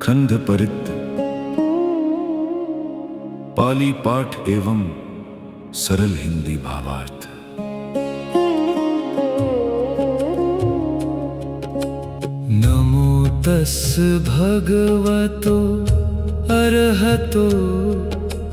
खंड परित पाली पाठ एवं सरल हिंदी भावार्थ। नमो तस् भगवतो अरहतो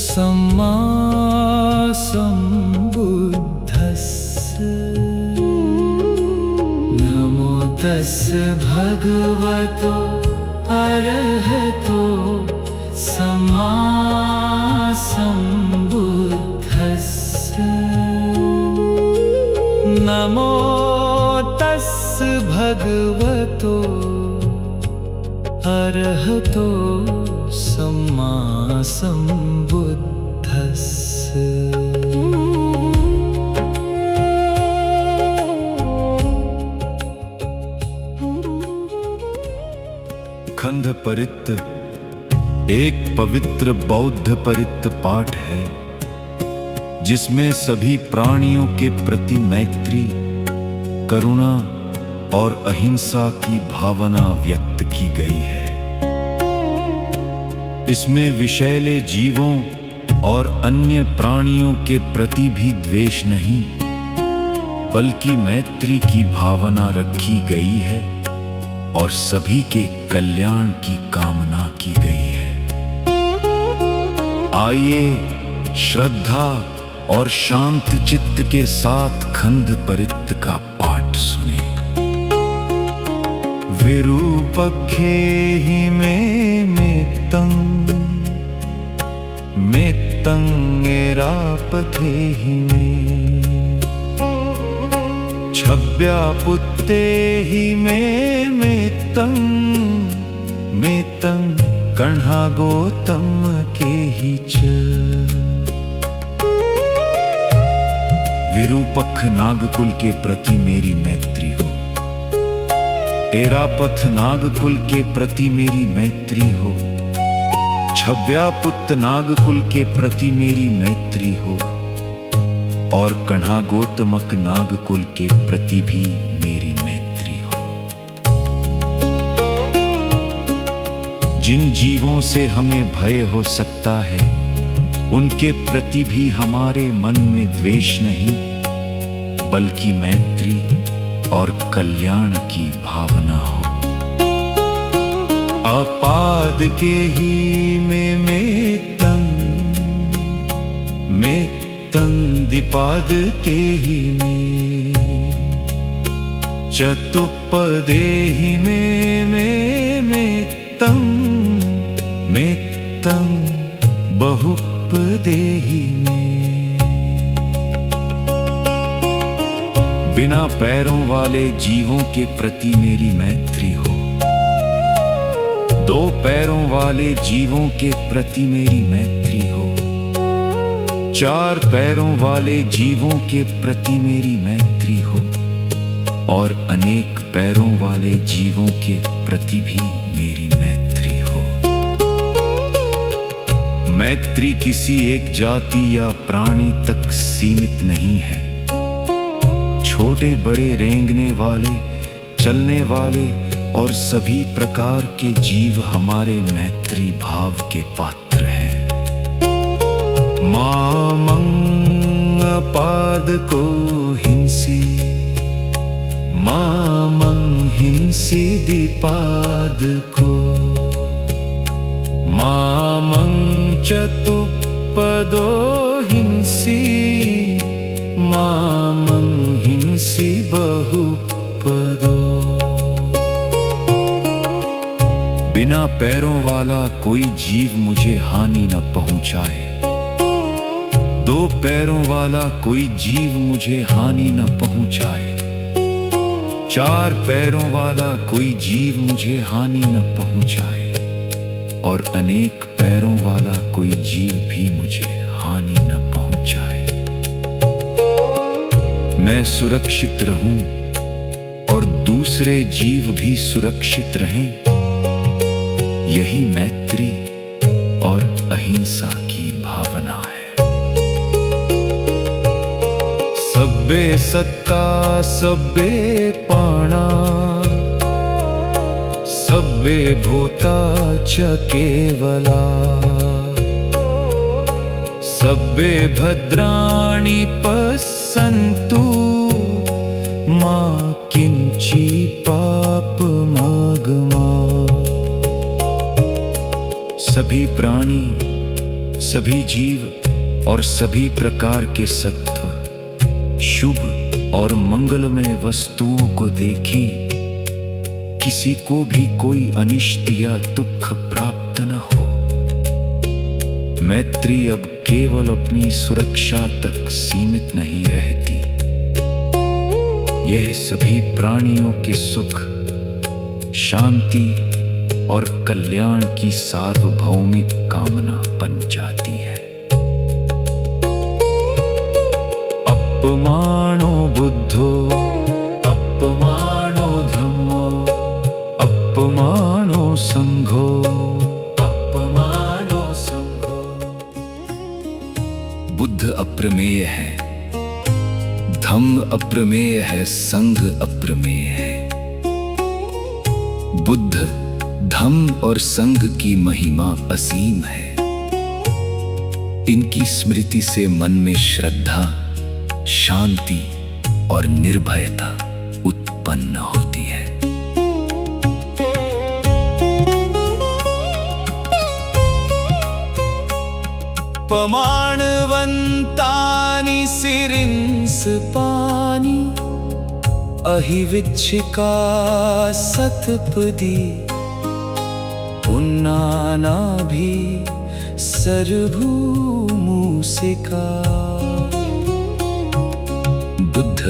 सम्मा सम्बुद्धस्स। नमो तस् भगवतो अरहतो सम्मा सम्बुद्धस्स। नमो तस् भगवतो अरहतो सम्मा सम्बुद्धस्स। खंड परित एक पवित्र बौद्ध परित पाठ है जिसमें सभी प्राणियों के प्रति मैत्री, करुणा और अहिंसा की भावना व्यक्त की गई है। इसमें विषैले जीवों और अन्य प्राणियों के प्रति भी द्वेष नहीं, बल्कि मैत्री की भावना रखी गई है और सभी के कल्याण की कामना की गई है। आइए श्रद्धा और शांत चित्त के साथ खंड परित का पाठ सुने। विरूपखे हि मे मेत्तं मेत्तं एरापथे हि मे। छव्यापुत्ते हि मे मेत्तं मेत्तं कण्हागोतम के ही च। विरूपख नागकुल के प्रति मेरी मैत्री हो, एरापथ नागकुल के प्रति मेरी मैत्री हो, छव्यापुत्त नागकुल के प्रति मेरी मैत्री हो और कण्हागोतमक नागकुल के प्रति भी मेरी मैत्री हो। जिन जीवों से हमें भय हो सकता है, उनके प्रति भी हमारे मन में द्वेष नहीं, बल्कि मैत्री और कल्याण की भावना हो। अपाद के ही में मेत्तं मेत्तं दिपाद के ही में। चतुप्पदे ही में मेत्तं मेत्तं बहुपदेहि में। बिना पैरों वाले जीवों के प्रति मेरी मैत्री हो, दो पैरों वाले जीवों के प्रति मेरी मैत्री हो, चार पैरों वाले जीवों के प्रति मेरी मैत्री हो और अनेक पैरों वाले जीवों के प्रति भी मेरी मैत्री हो। मैत्री किसी एक जाति या प्राणी तक सीमित नहीं है। छोटे बड़े रेंगने वाले, चलने वाले और सभी प्रकार के जीव हमारे मैत्री भाव के पात्र हैं। मामं अपाद को हिंसी, मामं हिंसी दिपाद को। मामं चतुप्पदो हिंसी, मामं हिंसी बहुपदो। बिना पैरों वाला कोई जीव मुझे हानि न पहुंचाए, दो पैरों वाला कोई जीव मुझे हानि न पहुंचाए, चार पैरों वाला कोई जीव मुझे हानि न पहुंचाए और अनेक पैरों वाला कोई जीव भी मुझे हानि न पहुंचाए। मैं सुरक्षित रहूं और दूसरे जीव भी सुरक्षित रहें, यही मैत्री और अहिंसा की भावना है। सब्बे सत्ता सब्बे पाणा, सब्बे भूता च केवला सब्बे भद्राणि पश्यन्तु मा किंची पापमागमा। सभी प्राणी, सभी जीव और सभी प्रकार के सत्व शुभ और मंगलमय वस्तुओं को देखें, किसी को भी कोई अनिष्ट या दुख प्राप्त न हो। मैत्री अब केवल अपनी सुरक्षा तक सीमित नहीं रहती, यह सभी प्राणियों के सुख, शांति और कल्याण की सार्वभौमिक कामना बन जाती है। अपमानो बुद्धो अपमानो धम्मो अपमानो संघो अपमानो संघो। बुद्ध अप्रमेय है, धम्म अप्रमेय है, संघ अप्रमेय है। बुद्ध, धम्म और संघ की महिमा असीम है। इनकी स्मृति से मन में श्रद्धा, शांति और निर्भयता उत्पन्न होती है। प्रमाणवन्तानि सिरिंस पानी अहिविच्छिका सतपदी पुन्नानाभि सर्वभूमुसिका। बुद्ध,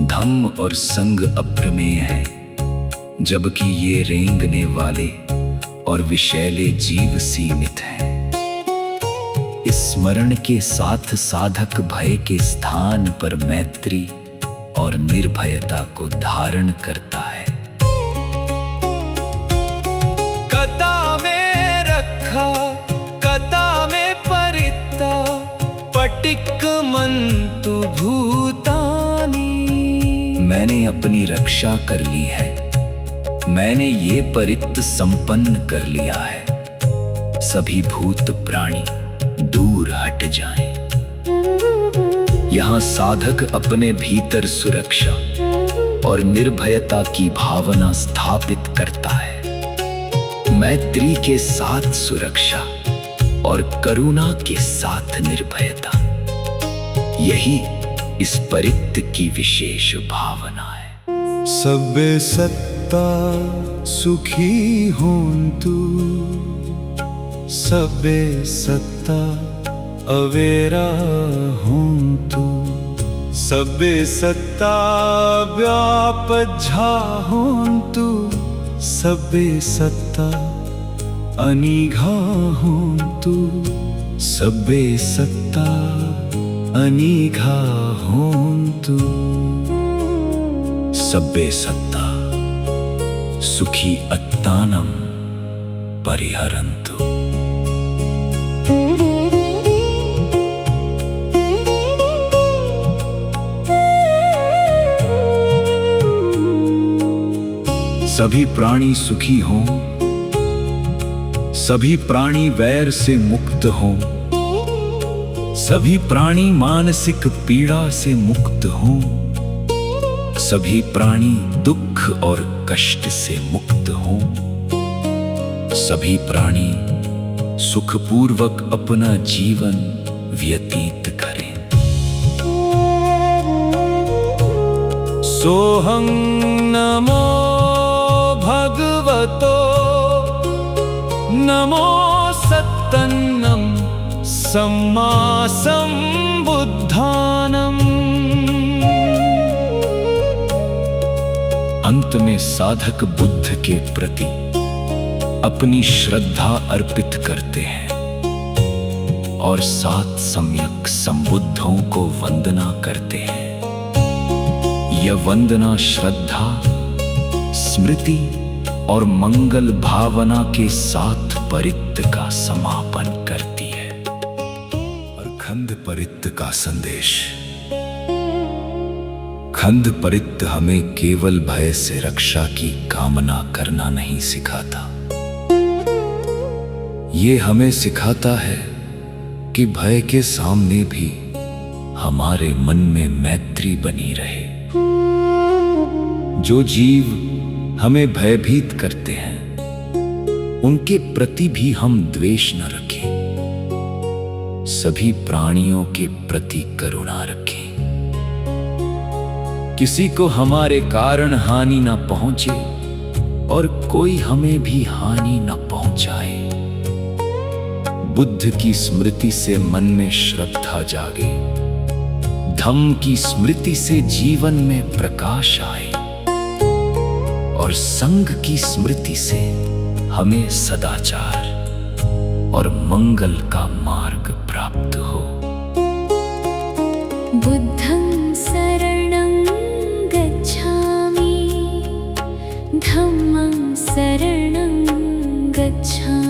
धम्म और संघ अप्रमेय है, जबकि ये रेंगने वाले और विषैले जीव सीमित हैं। स्मरण के साथ साधक भय के स्थान पर मैत्री और निर्भयता को धारण करता है। कता में रखा कता में परिता पटिक मंतु भूतानी। मैंने अपनी रक्षा कर ली है, मैंने ये परित्त संपन्न कर लिया है। सभी भूत प्राणी दूर हट जाएं। यहाँ साधक अपने भीतर सुरक्षा और निर्भयता की भावना स्थापित करता है। मैत्री के साथ सुरक्षा और करुणा के साथ निर्भयता, यही इस परित्त की विशेष भावना है। सब्बे सत्ता सुखी होन्तु सब्बे सत्ता अवेरा होन्तु सब्बे सत्ता व्यापज्झा होन्तु सब्बे सत्ता अनिघा होन्तु सब्बे सत्ता अनिघा होन्तु। सब्बे सत्ता सुखी अत्तानम परिहरन्तु। सभी प्राणी सुखी हों, सभी प्राणी वैर से मुक्त हों, सभी प्राणी मानसिक पीड़ा से मुक्त हों, सभी प्राणी दुख और कष्ट से मुक्त हों, सभी प्राणी सुखपूर्वक अपना जीवन व्यतीत करें। सोहं नमो भगवतो नमो सत्तन्नम सम्मा संबुद्धानम। अंत में साधक बुद्ध के प्रति अपनी श्रद्धा अर्पित करते हैं और 7 सम्यक संबुद्धों को वंदना करते हैं। यह वंदना श्रद्धा, स्मृति और मंगल भावना के साथ परित्त का समापन करती है। और खंड परित्त का संदेश। खंड परित हमें केवल भय से रक्षा की कामना करना नहीं सिखाता, ये हमें सिखाता है कि भय के सामने भी हमारे मन में मैत्री बनी रहे। जो जीव हमें भयभीत करते हैं उनके प्रति भी हम द्वेष न रखें, सभी प्राणियों के प्रति करुणा रखें। किसी को हमारे कारण हानि न पहुंचे और कोई हमें भी हानि न पहुंचाए। बुद्ध की स्मृति से मन में श्रद्धा जागे, धम्म की स्मृति से जीवन में प्रकाश आए और संघ की स्मृति से हमें सदाचार और मंगल का मार्ग प्राप्त हो। बुद्धं शरणं गच्छामि, धम्मं शरणं गच्छामि।